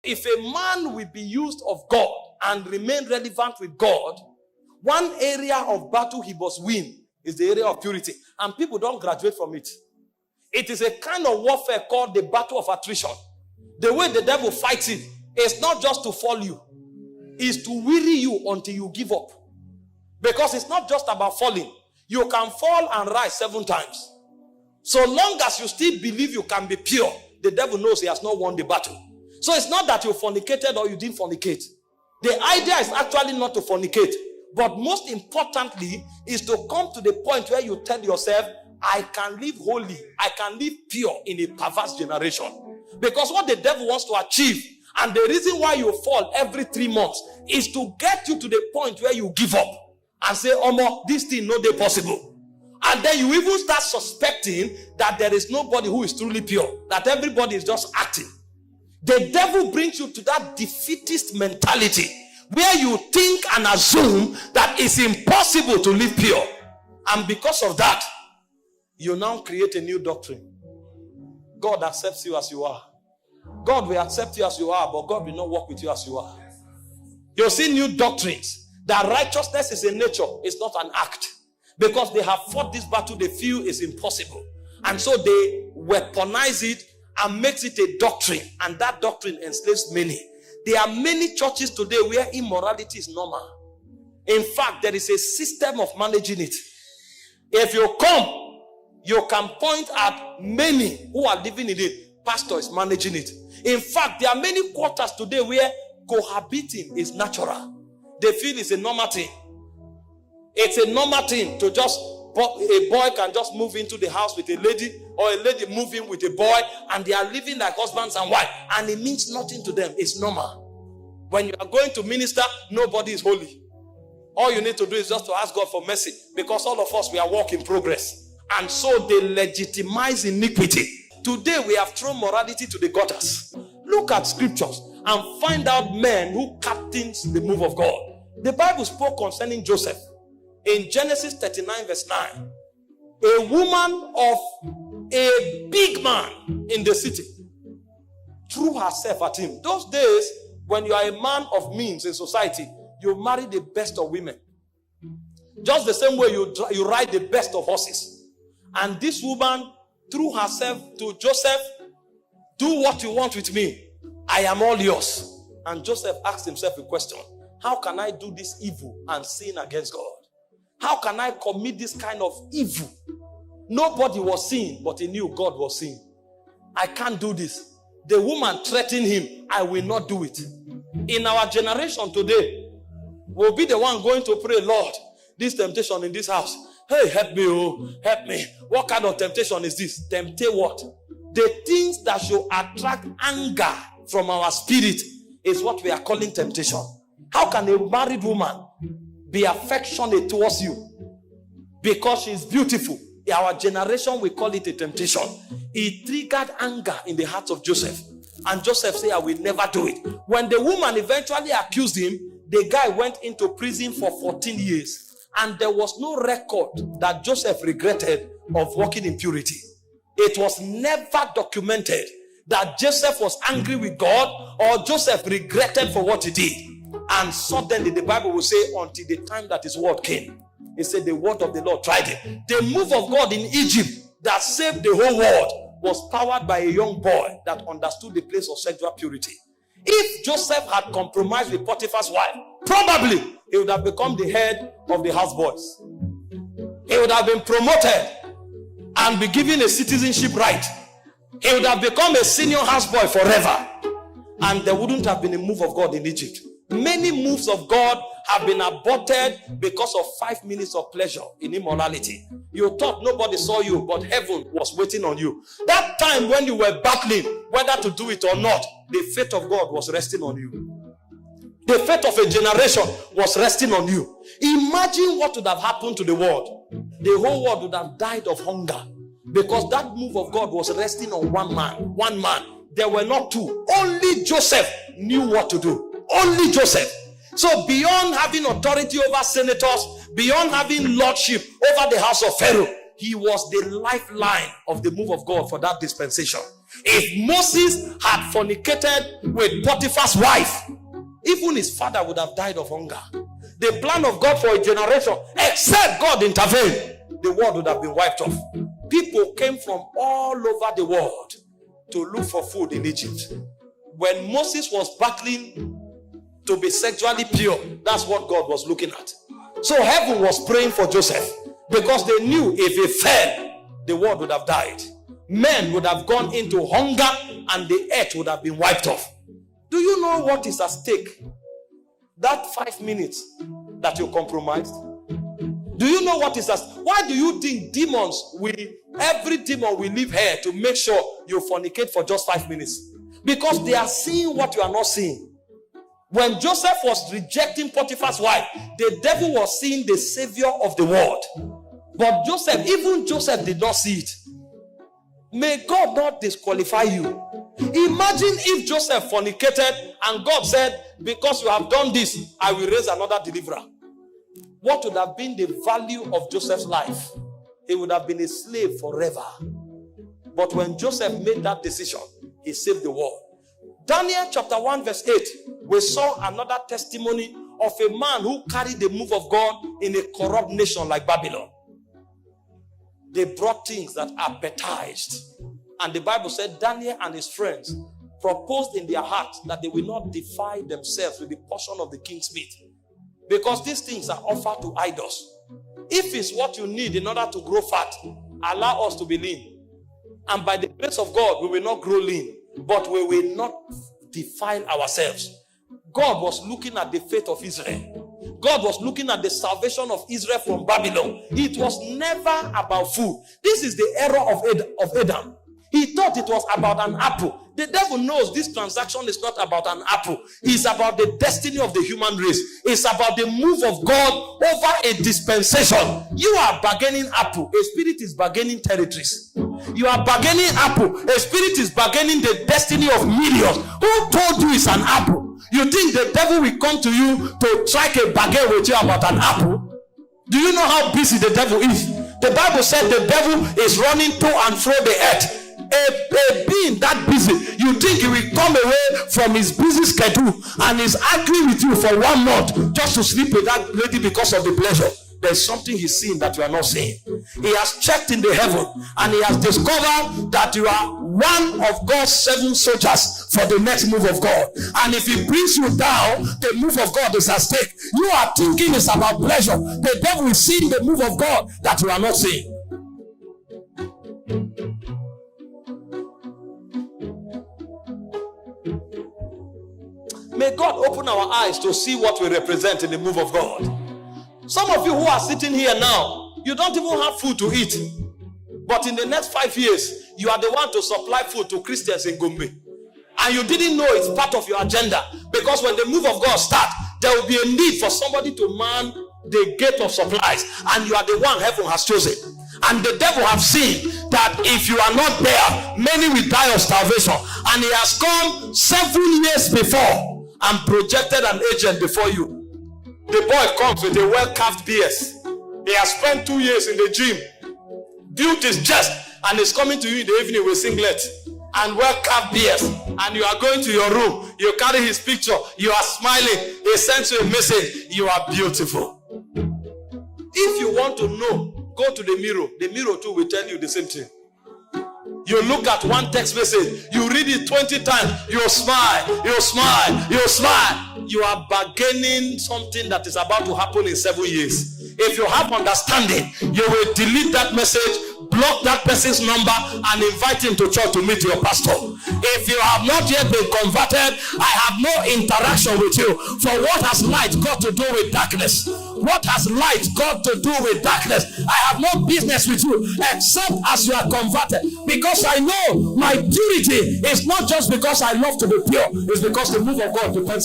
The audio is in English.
if a man will be used of God and remain relevant with God, one area of battle he must win is the area of purity. And people don't graduate from it. It is a kind of warfare called the battle of attrition. The way the devil fights it is not just to fall you. It's to weary you until you give up. Because it's not just about falling. You can fall and rise 7 times. So long as you still believe you can be pure, the devil knows he has not won the battle. So it's not that you fornicated or you didn't fornicate. The idea is actually not to fornicate. But most importantly is to come to the point where you tell yourself, I can live holy, I can live pure in a perverse generation. Because what the devil wants to achieve, and the reason why you fall every 3 months, is to get you to the point where you give up and say, Omo, this thing no dey possible. And then you even start suspecting that there is nobody who is truly pure, that everybody is just acting. The devil brings you to that defeatist mentality where you think and assume that it's impossible to live pure. And because of that, you now create a new doctrine. God accepts you as you are. God will accept you as you are, but God will not work with you as you are. You'll see new doctrines that righteousness is a nature, it's not an act. Because they have fought this battle, they feel is impossible. And so they weaponize it and makes it a doctrine. And that doctrine enslaves many. There are many churches today where immorality is normal. In fact, there is a system of managing it. If you come, you can point at many who are living in it. Pastor is managing it. In fact, there are many quarters today where cohabiting is natural. They feel it's a normal thing. It's a normal thing to just, a boy can just move into the house with a lady, or a lady move in with a boy, and they are living like husbands and wife, and it means nothing to them. It's normal. When you are going to minister, nobody is holy. All you need to do is just to ask God for mercy, because all of us, we are work in progress. And so they legitimize iniquity. Today we have thrown morality to the gutters. Look at scriptures and find out men who captains the move of God. The Bible spoke concerning Joseph. In Genesis 39 verse 9, a woman of a big man in the city threw herself at him. Those days, when you are a man of means in society, you marry the best of women. Just the same way you ride the best of horses. And this woman threw herself to Joseph, do what you want with me. I am all yours. And Joseph asked himself a question. How can I do this evil and sin against God? How can I commit this kind of evil? Nobody was seeing, but he knew God was seeing. I can't do this. The woman threatened him. I will not do it. In our generation today, we'll be the one going to pray, Lord, this temptation in this house. Hey, help me, oh, help me. What kind of temptation is this? Temptate what? The things that should attract anger from our spirit is what we are calling temptation. How can a married woman be affectionate towards you because she's beautiful? In our generation, we call it a temptation. It triggered anger in the heart of Joseph. And Joseph said, I will never do it. When the woman eventually accused him, the guy went into prison for 14 years. And there was no record that Joseph regretted of walking in purity. It was never documented that Joseph was angry with God or Joseph regretted for what he did. And suddenly the Bible will say, until the time that his word came. It said the word of the Lord tried it. The move of God in Egypt that saved the whole world was powered by a young boy that understood the place of sexual purity. If Joseph had compromised with Potiphar's wife, probably he would have become the head of the houseboys. He would have been promoted and be given a citizenship right. He would have become a senior houseboy forever. And there wouldn't have been a move of God in Egypt. Many moves of God have been aborted because of 5 minutes of pleasure in immorality. You thought nobody saw you, but heaven was waiting on you. That time when you were battling whether to do it or not, the fate of God was resting on you. The fate of a generation was resting on you. Imagine what would have happened to the world. The whole world would have died of hunger because that move of God was resting on one man. One man. There were not two. Only Joseph knew what to do. Only Joseph. So beyond having authority over senators, beyond having lordship over the house of Pharaoh, he was the lifeline of the move of God for that dispensation. If Moses had fornicated with Potiphar's wife, even his father would have died of hunger. The plan of God for a generation, except God intervened, the world would have been wiped off. People came from all over the world to look for food in Egypt. When Moses was battling to be sexually pure, that's what God was looking at. So heaven was praying for Joseph, because they knew if he fell, the world would have died. Men would have gone into hunger and the earth would have been wiped off. Do you know what is at stake? That 5 minutes that you compromised. Do you know what is at stake? Why do you think every demon will leave here to make sure you fornicate for just 5 minutes? Because they are seeing what you are not seeing. When Joseph was rejecting Potiphar's wife, the devil was seeing the savior of the world. But even Joseph did not see it. May God not disqualify you. Imagine if Joseph fornicated and God said, because you have done this, I will raise another deliverer. What would have been the value of Joseph's life? He would have been a slave forever. But when Joseph made that decision, he saved the world. Daniel chapter 1 verse 8, we saw another testimony of a man who carried the move of God in a corrupt nation like Babylon. They brought things that appetized. And the Bible said Daniel and his friends proposed in their hearts that they will not defile themselves with the portion of the king's meat, because these things are offered to idols. If it's what you need in order to grow fat, allow us to be lean. And by the grace of God, we will not grow lean, but we will not defile ourselves. God was looking at the faith of Israel. God was looking at the salvation of Israel from Babylon. It was never about food. This is the error of Adam. He thought it was about an apple. The devil knows this transaction is not about an apple. It's about the destiny of the human race. It's about the move of God over a dispensation. You are bargaining apple. A spirit is bargaining territories. You are bargaining apple. A spirit is bargaining the destiny of millions. Who told you it's an apple? You think the devil will come to you to strike a bargain with you about an apple? Do you know how busy the devil is? The Bible said the devil is running to and fro the earth. A being that busy, you think he will come away from his busy schedule and is arguing with you for 1 month just to sleep with that lady because of the pleasure? There's something he's seeing that you are not seeing. He has checked in the heaven and he has discovered that you are one of God's 7 soldiers for the next move of God. And if he brings you down, the move of God is at stake. You are thinking it's about pleasure. The devil is seeing the move of God that you are not seeing. May God open our eyes to see what we represent in the move of God. Some of you who are sitting here now, you don't even have food to eat. But in the next 5 years, you are the one to supply food to Christians in Gombe. And you didn't know it's part of your agenda. Because when the move of God starts, there will be a need for somebody to man the gate of supplies. And you are the one heaven has chosen. And the devil have seen that if you are not there, many will die of starvation. And he has come 7 years before and projected an agent before you. The boy comes with a well-carved BS. He has spent 2 years in the gym, built his chest, and is coming to you in the evening with singlet and well-carved BS. And you are going to your room, you carry his picture, you are smiling, he sends you a message, you are beautiful. If you want to know, go to the mirror. The mirror too will tell you the same thing. You look at one text message, you read it 20 times, you smile, you smile, you smile. You are bargaining something that is about to happen in 7 years. If you have understanding, you will delete that message, block that person's number, and invite him to church to meet your pastor. If you have not yet been converted, I have no interaction with you. For what has light got to do with darkness? What has light got to do with darkness? I have no business with you except as you are converted. Because I know my purity is not just because I love to be pure. It's because the move of God depends